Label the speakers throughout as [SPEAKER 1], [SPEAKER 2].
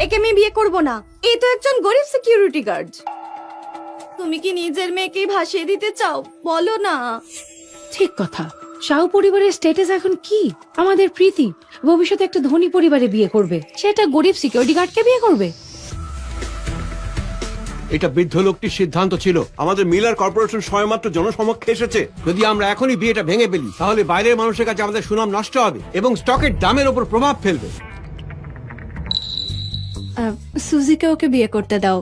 [SPEAKER 1] একে আমি বিয়ে করব না। এই তো একজন গরিব সিকিউরিটি গার্ড। তুমি কি নিজের মেয়েকে ভাসিয়ে দিতে চাও? বলো না।
[SPEAKER 2] ঠিক কথা। শাহু পরিবারের স্ট্যাটাস এখন কি? আমাদের প্রীতি ভবিষ্যতে একটা ধনী পরিবারে বিয়ে করবে, সে একটা গরিব সিকিউরিটি গার্ডকে বিয়ে করবে?
[SPEAKER 3] এটা বৃদ্ধ লোকটির সিদ্ধান্ত ছিল। আমাদের মিলার কর্পোরেশন সবেমাত্র জনসমক্ষে এসেছে। যদি আমরা এখনই বিয়েটা ভেঙে ফেলি তাহলে বাইরের মানুষের কাছে আমাদের সুনাম নষ্ট হবে এবং স্টকের দামের উপর প্রভাব ফেলবে।
[SPEAKER 4] সুজিকে ওকে বিয়ে করতে দাও।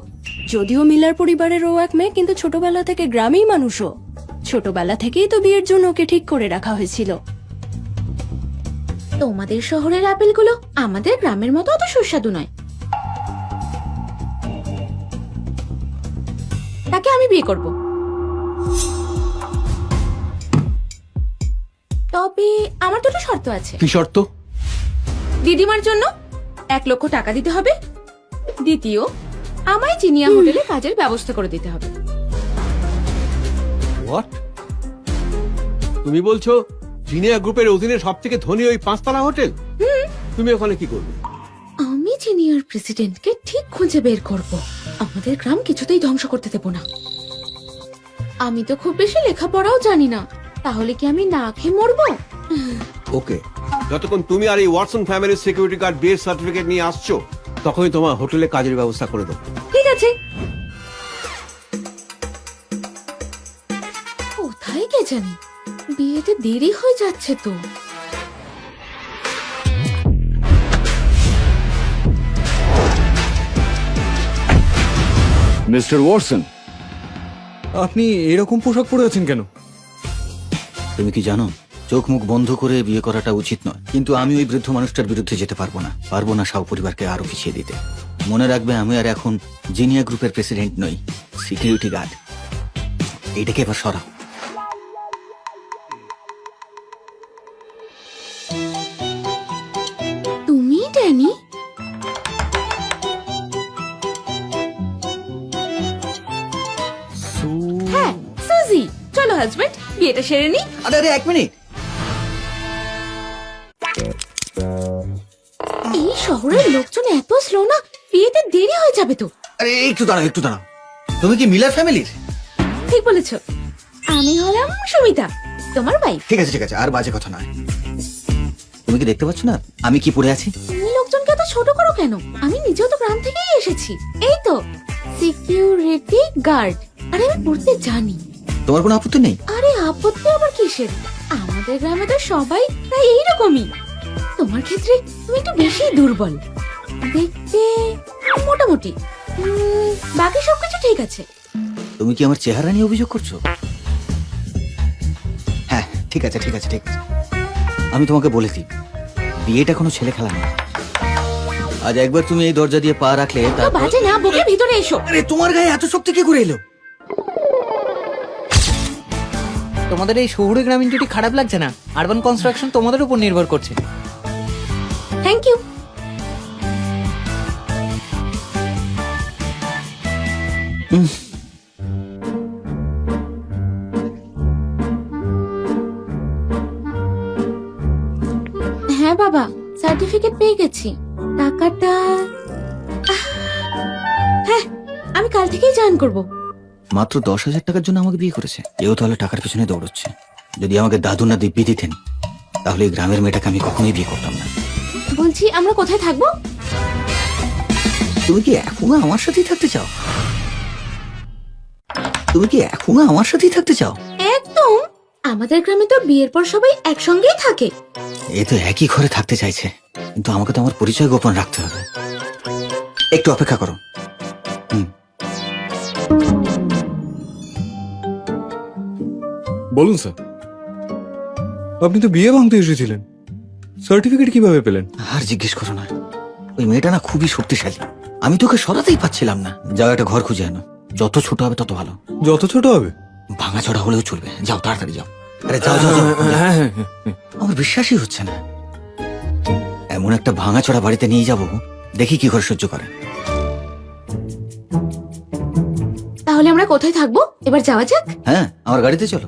[SPEAKER 4] যদিও মিলার পরিবারের ও এক মেয়ে, কিন্তু ছোটবেলা থেকে গ্রামেই মানুষও। ছোটবেলা থেকেই তো বিয়ের জন্য ওকে ঠিক করে রাখা হয়েছিল।
[SPEAKER 5] তোমাদের শহরের আপেলগুলো আমাদের গ্রামের মতো অত সুস্বাদু নয়। তাকে আমি বিয়ে করব। তবে আমার দুটো শর্ত আছে।
[SPEAKER 3] কি শর্ত?
[SPEAKER 5] দিদিমার জন্য 1 লক্ষ টাকা দিতে হবে। দ্বিতীয়, আমায় চিনিয়া হোটেলে কাজের ব্যবস্থা করে দিতে হবে।
[SPEAKER 3] হোয়াট? তুমি বলছো জিনিয়া গ্রুপের অধীনে সবথেকে ধনী ওই 5 তলা হোটেল? তুমি ওখানে কি করবে?
[SPEAKER 5] আমি জিনিয়ার প্রেসিডেন্টকে ঠিক খুঁজে বের করব। আমাদের গ্রাম কিছুতেই ধ্বংস করতে দেব না। আমি তো খুব বেশি লেখাপড়াও জানি না, তাহলে কি আমি না খেয়ে মরবো?
[SPEAKER 3] ওকে, যতক্ষণ তুমি আর এই ওয়াটসন ফ্যামিলির সিকিউরিটি গার্ড বিয়ের সার্টিফিকেট নিয়ে আসছো তখনই তোমার হোটেলে কাজের ব্যবস্থা করে দেবো।
[SPEAKER 5] ঠিক আছে। কোথায় কে জানি, বিয়েতে দেরি হয়ে যাচ্ছে তো।
[SPEAKER 6] মিস্টার ওয়াটসন,
[SPEAKER 7] আপনি এরকম পোশাক পরে আছেন কেন?
[SPEAKER 6] তুমি কি জানো চোখ মুখ বন্ধ করে বিয়ে করাটা উচিত নয়, কিন্তু আমি ওই বৃদ্ধ মানুষটার বিরুদ্ধে যেতে পারবো না শাহ পরিবারকে আরো পিছিয়ে দিতে। মনে রাখবে আমি আর এখন জিনিয়া গ্রুপের প্রেসিডেন্ট নই, সিকিউরিটি গার্ড। এইটাকে এবার সরাও।
[SPEAKER 5] তুমি ড্যানি? হ্যাঁ, সুজি। চলো হাজবেন্ড, বিয়েটা সেরে নি।
[SPEAKER 6] আরে আরে 1 মিনিট।
[SPEAKER 5] এই শহরের লোকজন এত স্লো না, বিয়েতে দেরি হয়ে যাবে তো।
[SPEAKER 6] আরে একটু দাঁড়াও। তুমি কি মিলার ফ্যামিলির?
[SPEAKER 5] ঠিক বলেছ। আমি হলাম সুমিতা, তোমার ওয়াইফ।
[SPEAKER 6] ঠিক আছে, আর বাজে কথা নয়। তুমি কি দেখতে পাচ্ছ না আমি কি পরে আছি?
[SPEAKER 5] তুমি লোকজনকে এত ছোট করো কেন? আমি নিজেও তো গ্রাম থেকেই এসেছি। এই তো সিকিউরিটি গার্ড। আরে আমি পড়তে জানি।
[SPEAKER 6] তোমার কোনো আপত্তি নেই?
[SPEAKER 5] আরে আপত্তি আবার কিসের? আমাদের গ্রামে তো সবাই প্রায় এইরকমই। তোমার ক্ষেত্রে তুমি একটু বেশি দুর্বল দেখতে, মোটামুটি। বাকি সবকিছু ঠিক আছে।
[SPEAKER 6] তুমি কি আমার চেহারা নিয়ে অভিযোগ করছো? হ্যাঁ, ঠিক আছে। আমি তোমাকে বলে দিই, বিয়েটা কোনো ছেলে খেলা নয়। আজ একবার তুমি এই দরজা দিয়ে পা রাখলে তারপর...
[SPEAKER 5] বাজে না বকে ভিতরে এসো।
[SPEAKER 6] আরে তোমার গায়ে এত শক্তি কি করে এলো?
[SPEAKER 8] তোমাদের এই শহুরে গ্রামীণ জুটি খারাপ লাগছে না? আরবান কনস্ট্রাকশন তোমাদের উপর নির্ভর করছে।
[SPEAKER 5] Thank you. হ্যাঁ বাবা, সার্টিফিকেট পেয়ে গেছি। টাকাটা হ্যাঁ, আমি কাল থেকেই জয়েন করব।
[SPEAKER 6] মাত্র 10,000 টাকার জন্য আমাকে বিয়ে করেছে। এও তাহলে টাকার পেছনে দৌড়চ্ছে। যদি আমাকে দাদু না দিব্যি দিতেন তাহলে এই গ্রামের মেয়েটাকে আমি কখনোই বিয়ে করতাম না।
[SPEAKER 5] বলছি, আমরা কোথায় থাকবো?
[SPEAKER 6] তুমি কি এখনো আমার সাথেই থাকতে চাও?
[SPEAKER 5] একদম। আমাদের গ্রামে তো বিয়ের পর সবাই একসঙ্গেই থাকে।
[SPEAKER 6] এ তো একই ঘরে থাকতে চাইছে, কিন্তু আমাকে তো আমার পরিচয় গোপন রাখতে হবে। একটু অপেক্ষা করো।
[SPEAKER 7] বলুন স্যার, আপনি তো বিয়ে ভাঙতে এসেছিলেন, সার্টিফিকেট কিভাবে পেলেন?
[SPEAKER 6] আর জিজ্ঞেস করো না, ওই মেয়েটা না খুবই শক্তিশালী। আমি তোকে সরাতেই পাচ্ছিলাম না। যাও একটা ঘর খুঁজে আনো, যত ছোট হবে তত ভালো।
[SPEAKER 7] যত ছোট হবে?
[SPEAKER 6] ভাঙা চড়া হলেও চলবে। যাও, তাড়াতাড়ি যাও। আরে যাও।
[SPEAKER 7] হ্যাঁ।
[SPEAKER 6] আমার বিশ্বাসই হচ্ছে না। এমন একটা ভাঙা চড়া বাড়িতে নিয়ে যাব, দেখি কি করে সহ্য করে।
[SPEAKER 5] তাহলে আমরা কোথায় থাকবো? এবার যাওয়া যাক।
[SPEAKER 6] হ্যাঁ, আমার গাড়িতে চলো।